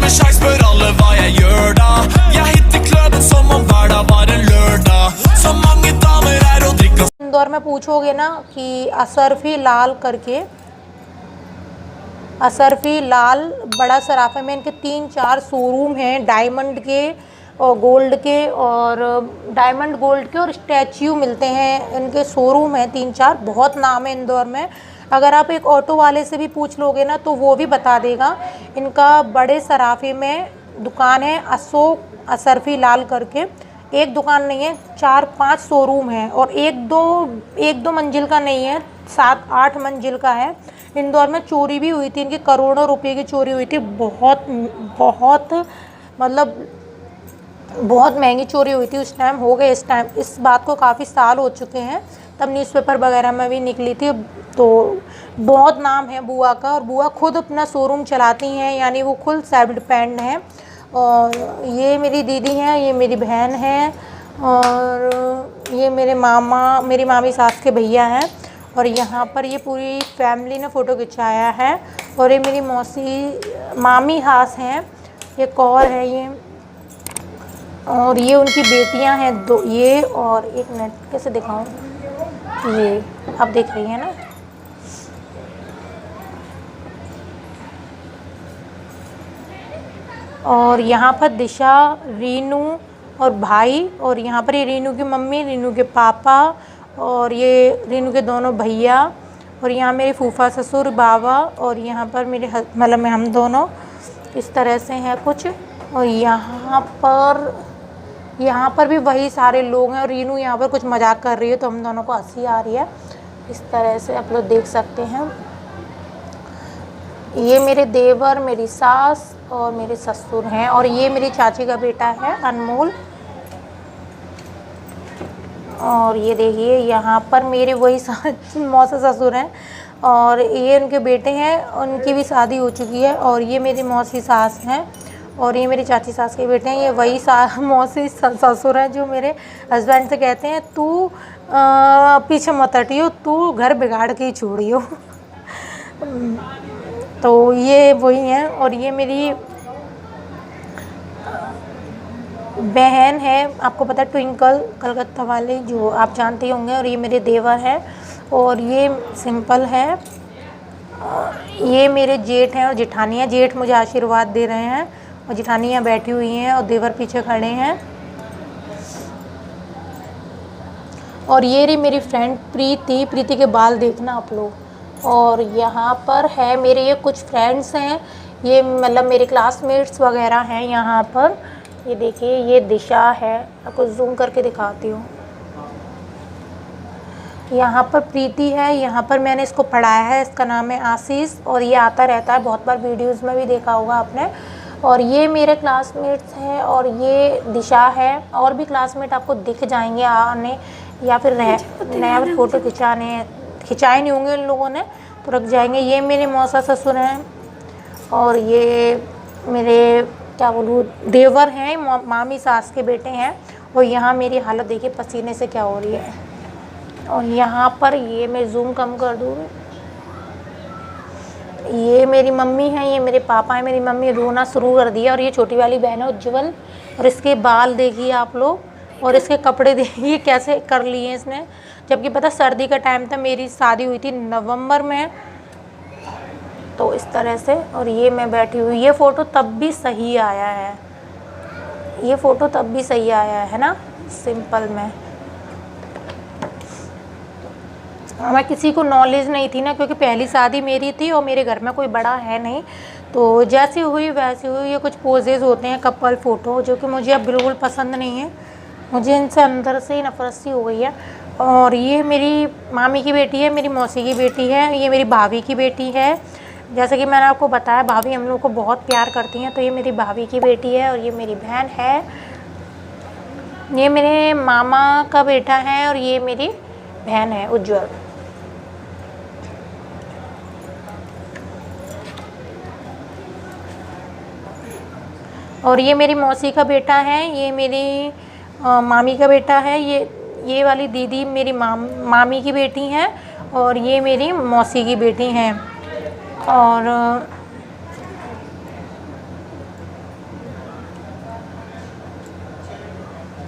med sjanse, spør alle hva jeg gjør da. Jeg hitter kløben som om hverdag var en lørdag. Så mange damer er og drikker. Indore में पूछोगे ना कि असरफी लाल करके, असरफी लाल बड़ा सराफा में इनके 3-4 शोरूम हैं, डायमंड के और गोल्ड के, और डायमंड गोल्ड के और स्टैच्यू मिलते हैं, इनके शोरूम हैं 3-4, बहुत नाम है इंदौर में। अगर आप एक ऑटो वाले से भी पूछ लोगे ना तो वो भी बता देगा। इनका बड़े सराफे में दुकान है, अशोक असरफी लाल करके। एक दुकान नहीं है, 4-5 शोरूम है, और एक दो मंजिल का नहीं है, 7-8 मंजिल का है। इंदौर में चोरी भी हुई थी इनकी, करोड़ों रुपए की चोरी हुई थी, बहुत मतलब बहुत महंगी चोरी हुई थी उस टाइम। हो गए इस बात को काफ़ी साल हो चुके हैं, तब न्यूज़पेपर वगैरह में भी निकली थी। तो बहुत नाम है बुआ का, और बुआ खुद अपना शोरूम चलाती हैं, यानी वो खुद सेल्फ डिपेंड हैं। और ये मेरी दीदी हैं, ये मेरी बहन है, और ये मेरे मेरी मामी सास के भैया हैं। और यहाँ पर ये पूरी फैमिली ने फ़ोटो खिंचाया है। और ये मेरी मामी हास हैं, एक और है ये, और ये उनकी बेटियां हैं 2, ये और एक, नेट कैसे दिखाऊं, ये आप देख रही हैं ना। और यहाँ पर दिशा, रीनू और भाई, और यहाँ पर ये रीनू की मम्मी, रीनू के पापा, और ये रीनू के दोनों भैया, और यहाँ मेरे फूफा ससुर बाबा, और यहाँ पर मेरे मतलब हम दोनों, इस तरह से हैं कुछ। और यहाँ पर भी वही सारे लोग हैं, और रीनू यहाँ पर कुछ मजाक कर रही है तो हम दोनों को हंसी आ रही है। इस तरह से आप लोग देख सकते हैं। ये मेरे देवर, मेरी सास और मेरे ससुर हैं, और ये मेरी चाची का बेटा है अनमोल। और ये देखिए यहाँ पर मेरे वही मौसा ससुर हैं, और ये उनके बेटे हैं, उनकी भी शादी हो चुकी है। और ये मेरी मौसी सास हैं, और ये मेरी चाची सास के बेटे हैं। ये वही मौसी ससुर हैं जो मेरे हस्बैंड से कहते हैं तू पीछे मत हटियो, तू घर बिगाड़ के ही छोड़ियो। तो ये वही हैं। और ये मेरी बहन है, आपको पता है ट्विंकल, कलकत्ता वाले, जो आप जानते होंगे। और ये मेरे देवर हैं, और ये सिंपल है। ये मेरे जेठ हैं और जेठानी है। जेठ मुझे आशीर्वाद दे रहे हैं, और जेठानियाँ बैठी हुई हैं, और देवर पीछे खड़े हैं। और ये रही मेरी फ्रेंड प्रीति के बाल देखना आप लोग। और यहाँ पर है मेरे ये कुछ फ्रेंड्स हैं, ये मतलब मेरे क्लासमेट्स वगैरह हैं यहाँ पर। ये देखिए, ये दिशा है, आपको जूम करके दिखाती हूँ। यहाँ पर प्रीति है, यहाँ पर मैंने इसको पढ़ाया है, इसका नाम है आशीष, और ये आता रहता है, बहुत बार वीडियोज़ में भी देखा होगा आपने। और ये मेरे क्लासमेट्स हैं, और ये दिशा है। और भी क्लासमेट आपको दिख जाएंगे आने, या फिर नया फ़ोटो खिंचाए नहीं होंगे इन लोगों ने तो रख जाएंगे। ये मेरे मौसा ससुर हैं, और ये मेरे क्या बोलूँ देवर हैं, मामी सास के बेटे हैं। और यहाँ मेरी हालत देखिए पसीने से क्या हो रही है। और यहाँ पर ये मैं जूम कम कर दूँ, ये मेरी मम्मी है, ये मेरे पापा हैं। मेरी मम्मी रोना शुरू कर दिया। और ये छोटी वाली बहन है उज्जवल, और इसके बाल देखिए आप लोग, और इसके कपड़े देखिए कैसे कर लिए इसने, जबकि पता सर्दी का टाइम था, मेरी शादी हुई थी नवंबर में, तो इस तरह से। और ये मैं बैठी हुई, ये फ़ोटो तब भी सही आया है, ये फ़ोटो तब भी सही आया है ना, सिंपल में। हमें किसी को नॉलेज नहीं थी ना, क्योंकि पहली शादी मेरी थी और मेरे घर में कोई बड़ा है नहीं, तो जैसी हुई वैसी हुई। ये कुछ पोजेज होते हैं कपल फ़ोटो, जो कि मुझे अब बिल्कुल पसंद नहीं है, मुझे इनसे अंदर से ही नफरत सी हो गई है। और ये मेरी मामी की बेटी है, मेरी मौसी की बेटी है, ये मेरी भाभी की बेटी है। जैसे कि मैंने आपको बताया, भाभी हम लोग को बहुत प्यार करती हैं, तो ये मेरी भाभी की बेटी है, और ये मेरी बहन है। ये मेरे मामा का बेटा है, और ये मेरी बहन है उज्जवल। और ये मेरी मौसी का बेटा है, ये मेरी मामी का बेटा है। ये वाली दीदी मेरी मामी की बेटी हैं, और ये मेरी मौसी की बेटी हैं। और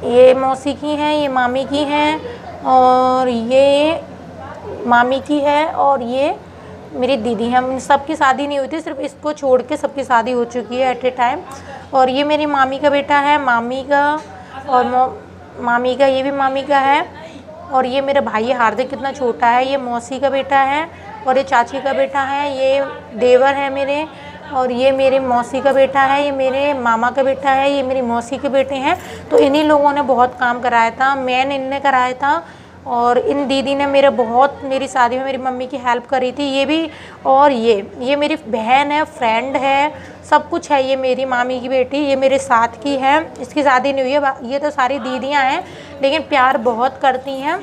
ये मौसी की हैं, ये मामी की हैं, और ये मामी की है, और ये मेरी दीदी है। हम सबकी शादी नहीं हुई थी, सिर्फ इसको छोड़ के सबकी शादी हो चुकी है एट ए टाइम। और ये मेरी मामी का बेटा है, मामी का, और मामी का, ये भी मामी का है। और ये मेरा भाई है हार्दिक, कितना छोटा है, ये मौसी का बेटा है, और ये चाची का बेटा है, ये देवर है मेरे, और ये मेरी मौसी का बेटा है, ये मेरे मामा का बेटा है, ये मेरी मौसी के बेटे हैं। तो इन्हीं लोगों ने बहुत काम कराया था, मैंने इनने कराया था, और इन दीदी ने मेरी शादी में मेरी मम्मी की हेल्प करी थी। ये भी, और ये मेरी बहन है, फ्रेंड है, सब कुछ है। ये मेरी मामी की बेटी, ये मेरे साथ की है, इसकी शादी नहीं हुई है। ये तो सारी दीदियाँ हैं, लेकिन प्यार बहुत करती हैं।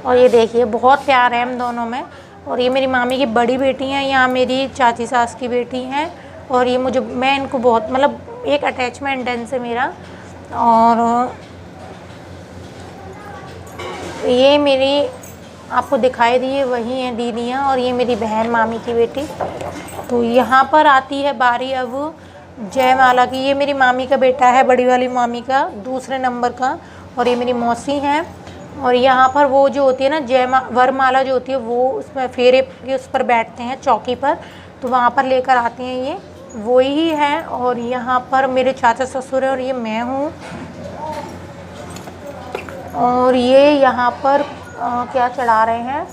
और ये देखिए बहुत प्यार है हम दोनों में। और ये मेरी मामी की बड़ी बेटी हैं, यहाँ मेरी चाची सास की बेटी हैं। और ये मैं इनको बहुत, मतलब एक अटैचमेंट है इनसे मेरा। और ये मेरी आपको दिखाई दी है, वही हैं दीदियाँ, और ये मेरी बहन मामी की बेटी। तो यहाँ पर आती है बारी अब जयमाला की। ये मेरी मामी का बेटा है, बड़ी वाली मामी का, दूसरे नंबर का, और ये मेरी मौसी हैं। और यहाँ पर वो जो होती है ना वरमाला जो होती है, वो उसमें फेरे के उस पर बैठते हैं चौकी पर, तो वहाँ पर लेकर आती हैं, ये वो ही है। और यहाँ पर मेरे चाचा ससुर है, और ये मैं हूँ। और ये यहाँ पर क्या चढ़ा रहे हैं,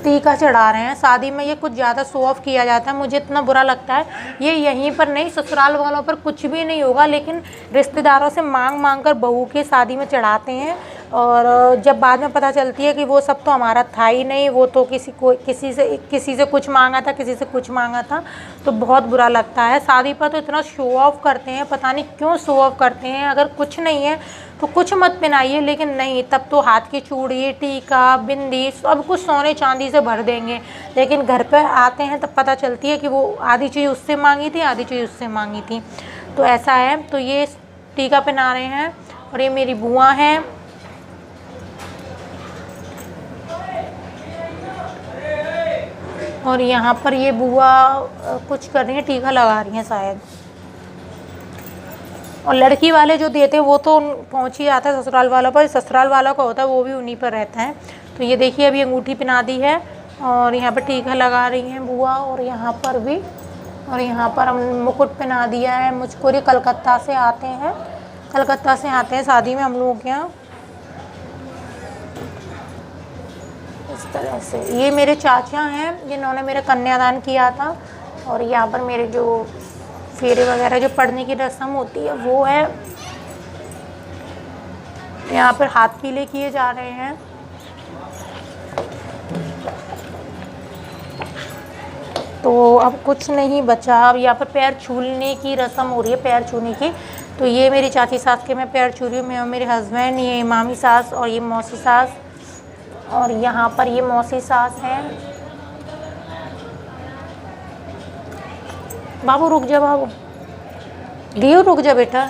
टीका चढ़ा रहे हैं। शादी में ये कुछ ज़्यादा शो ऑफ किया जाता है, मुझे इतना बुरा लगता है। ये यहीं पर नहीं, ससुराल वालों पर कुछ भी नहीं होगा, लेकिन रिश्तेदारों से मांग कर बहू की शादी में चढ़ाते हैं। और जब बाद में पता चलती है कि वो सब तो हमारा था ही नहीं, वो तो किसी से कुछ मांगा था, किसी से कुछ मांगा था, तो बहुत बुरा लगता है। शादी पर तो इतना शो ऑफ करते हैं, पता नहीं क्यों शो ऑफ करते हैं। अगर कुछ नहीं है तो कुछ मत पहनाइए, लेकिन नहीं, तब तो हाथ की चूड़ी, टीका, बिंदी, सब कुछ सोने चांदी से भर देंगे। लेकिन घर पर आते हैं तब पता चलती है कि वो आधी चीज़ उससे मांगी थी, आधी चीज़ उससे मांगी थी। तो ऐसा है। तो ये टीका पहना रहे हैं। और ये मेरी बुआ हैं। और यहाँ पर ये बुआ कुछ कर रही हैं, टीका लगा रही हैं शायद। और लड़की वाले जो देते हैं वो तो पहुँच ही जाता है ससुराल वालों पर, ससुराल वालों का होता है वो भी उन्हीं पर रहता है। तो ये देखिए अभी अंगूठी पहना दी है, और यहाँ पर टीका लगा रही हैं बुआ, और यहाँ पर भी, और यहाँ पर हम मुकुट पहना दिया है मुझको। ये कलकत्ता से आते हैं शादी में हम लोगों के यहाँ, इस तरह से। ये मेरे चाचा हैं जिन्होंने मेरा कन्यादान किया था। और यहाँ पर मेरे जो फेरे वगैरह जो पढ़ने की रस्म होती है वो है। यहाँ पर हाथ पीले किए जा रहे हैं। तो अब कुछ नहीं बचा, अब यहाँ पर पैर छूने की रस्म हो रही है, पैर छूने की। तो ये मेरी चाची सास के मैं पैर छू रही हूँ, मैं और मेरे हस्बैंड, ये मामी सास और ये मौसी सास। और यहाँ पर ये मौसी सास हैं। बाबू रुक जा, बाबू दियो रुक जा बेटा।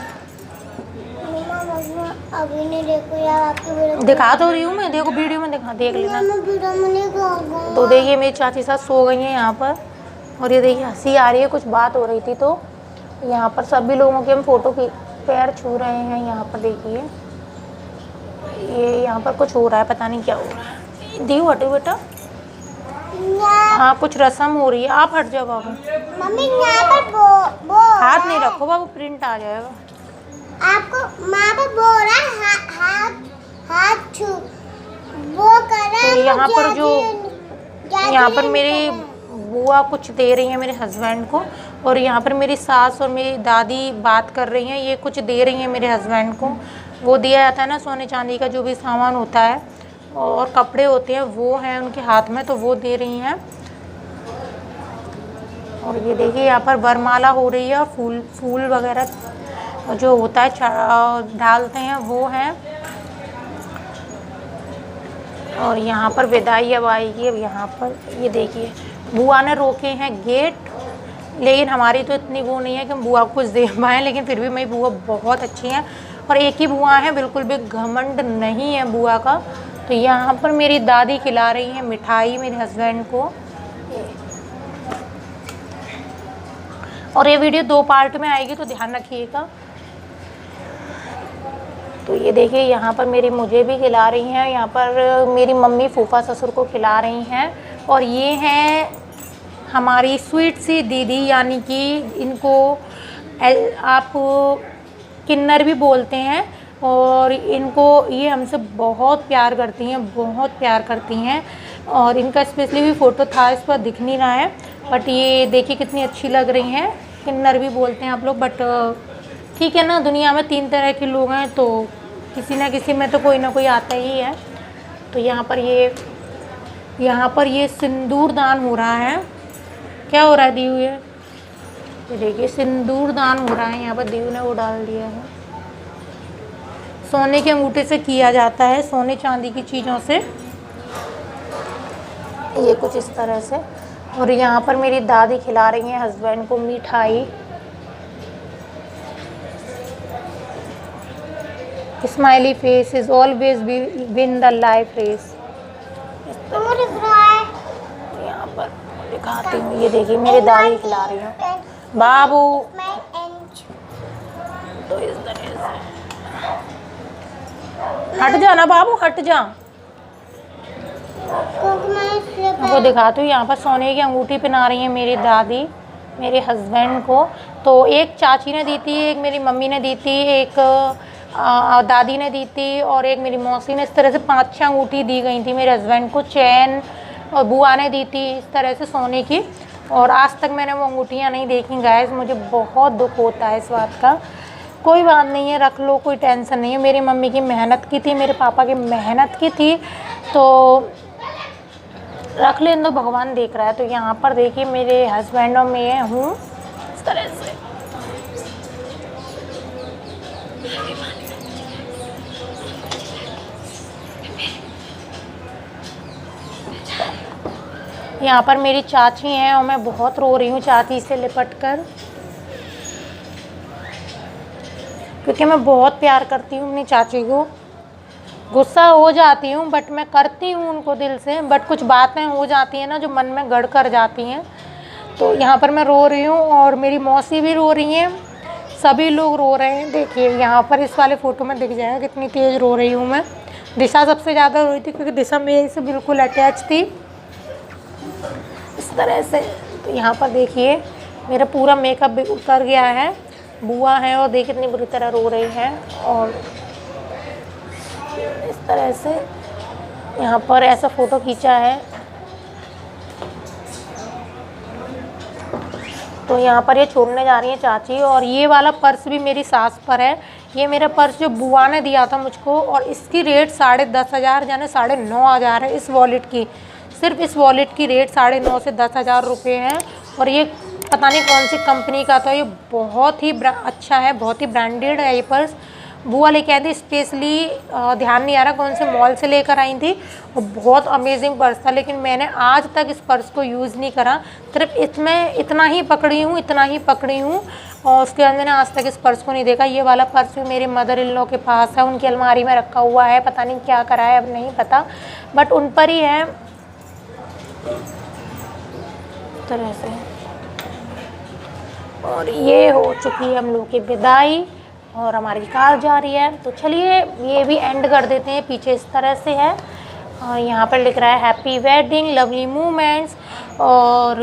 अभी नहीं देखो यार, आपकी वीडियो दिखा तो रही हूँ मैं, देखो वीडियो में दिखा, देख लेना। वीडियो में नहीं कहूँगा। तो देखिए मेरी चाची सास सो गई हैं यहाँ पर। और ये देखिए हंसी आ रही है, कुछ बात हो रही थी। तो यहाँ पर सभी लोगों के हम फोटो की पैर छू रहे हैं। यहाँ पर देखिए ये यहाँ पर कुछ हो रहा है, पता नहीं क्या हो रहा है। दियो हटो बेटा। हाँ कुछ रस्म हो रही है, आप हट जाओ बाबू। मम्मी यहाँ पर वो हाथ नहीं रखो बाबू, प्रिंट आ जाएगा। आपको माँ पर बोल रहा है, हाथ छू वो कर रहा है। तो यहाँ पर जो यहाँ पर मेरी बुआ कुछ दे रही है मेरे हस्बैंड को, और यहाँ पर मेरी सास और मेरी दादी बात कर रही हैं। ये कुछ दे रही हैं मेरे हस्बैंड को, वो दिया जाता है ना सोने चांदी का जो भी सामान होता है, और कपड़े होते हैं वो हैं उनके हाथ में, तो वो दे रही हैं। और ये देखिए यहाँ पर वरमाला हो रही है, और फूल वगैरह जो होता है डालते हैं वो हैं। और यहाँ पर विदाई अब आएगी। अब यहाँ पर ये देखिए बुआ ने रोके हैं गेट, लेकिन हमारी तो इतनी वो नहीं है कि हम बुआ को कुछ दे पाएँ, लेकिन फिर भी मेरी बुआ बहुत अच्छी हैं। और एक ही बुआ है, बिल्कुल भी घमंड नहीं है बुआ का। तो यहाँ पर मेरी दादी खिला रही हैं मिठाई मेरे हस्बैंड को। और ये वीडियो 2 पार्ट में आएगी तो ध्यान रखिएगा। तो ये देखिए यहाँ पर मुझे भी खिला रही हैं, यहाँ पर मेरी मम्मी फूफा ससुर को खिला रही हैं। और ये हैं हमारी स्वीट सी दीदी, यानी कि इनको आप किन्नर भी बोलते हैं। और इनको ये हमसे बहुत प्यार करती हैं, बहुत प्यार करती हैं। और इनका स्पेशली भी फ़ोटो था, इस पर दिख नहीं रहा है, बट ये देखिए कितनी अच्छी लग रही हैं। किन्नर भी बोलते हैं आप लोग, बट ठीक है ना, दुनिया में 3 तरह के लोग हैं, तो किसी ना किसी में तो कोई ना कोई आता ही है। तो यहाँ पर ये सिंदूर दान हो रहा है। क्या हो रहा है दीव? ये देखिए सिंदूर दान हो रहा है। यहाँ पर दीव ने वो डाल दिया है। सोने के अंगूठे से किया जाता है, सोने चांदी की चीज़ों से, ये कुछ इस तरह से। और यहाँ पर मेरी दादी खिला रही हैं हस्बैंड को मिठाई। Smiley face is always win the life race. यहाँ पर दिखाती हूँ, ये देखिए मेरी दादी खिला रही हूँ बाबू। तो इस तरह से हट जा ना बाबू, हट जा। आपको दिखाती हूँ, यहाँ पर सोने की अंगूठी पहना रही है मेरी दादी मेरे हस्बैंड को। तो एक चाची ने दी थी, एक मेरी मम्मी ने दी थी, एक दादी ने दी थी, और एक मेरी मौसी ने। इस तरह से 5-6 अंगूठी दी गई थी मेरे हस्बैंड को। चैन और बुआ ने दी थी इस तरह से सोने की। और आज तक मैंने वो अंगूठियाँ नहीं देखी गाइस, मुझे बहुत दुख होता है इस बात का। कोई बात नहीं है, रख लो, कोई टेंशन नहीं है। मेरी मम्मी की मेहनत की थी, मेरे पापा की मेहनत की थी, तो रख लें, तो भगवान देख रहा है। तो यहाँ पर देखिए मेरे हस्बैंड और मैं हूँ इस तरह से। यहाँ पर मेरी चाची हैं और मैं बहुत रो रही हूँ चाची से लिपट कर, क्योंकि मैं बहुत प्यार करती हूँ अपनी चाची को। गुस्सा हो जाती हूँ बट मैं करती हूँ उनको दिल से, बट कुछ बातें हो जाती हैं ना जो मन में गड़ कर जाती हैं। तो यहाँ पर मैं रो रही हूँ और मेरी मौसी भी रो रही हैं, सभी लोग रो रहे हैं। देखिए यहाँ पर इस वाले फ़ोटो में दिख जाएगा कितनी तेज़ रो रही हूँ मैं। दिशा सबसे ज़्यादा रो रही थी क्योंकि दिशा मेरे से बिल्कुल अटैच थी इस तरह से। तो यहाँ पर देखिए मेरा पूरा मेकअप भी उतर गया है। बुआ है और देखिए कितनी बुरी तरह रो रही हैं। और इस तरह से यहाँ पर ऐसा फ़ोटो खींचा है। तो यहाँ पर ये छोड़ने जा रही है चाची। और ये वाला पर्स भी मेरी सास पर है। ये मेरा पर्स जो बुआ ने दिया था मुझको, और इसकी रेट 10,500 यानी 9,500 है। इस वॉलेट की, सिर्फ इस वॉलेट की रेट 9,500 से 10,000 रुपये हैं। और ये पता नहीं कौन सी कंपनी का था, ये बहुत ही अच्छा है, बहुत ही ब्रांडेड है ये पर्स। बुआ लेके आई थी स्पेशली, ध्यान नहीं आ रहा कौन से मॉल से लेकर आई थी, और बहुत अमेजिंग पर्स था। लेकिन मैंने आज तक इस पर्स को यूज़ नहीं करा, सिर्फ इसमें इतना ही पकड़ी हूँ और उसके बाद मैंने आज तक इस पर्स को नहीं देखा। ये वाला पर्स भी मेरे मदर इन लॉ के पास है, उनकी अलमारी में रखा हुआ है, पता नहीं क्या करा है, अब नहीं पता, बट उन पर ही है तरह से। और ये हो चुकी है हम लोग की विदाई और हमारी कार जा रही है। तो चलिए ये भी एंड कर देते हैं। पीछे इस तरह से है और यहाँ पर लिख रहा है हैप्पी वेडिंग, लवली मोमेंट्स। और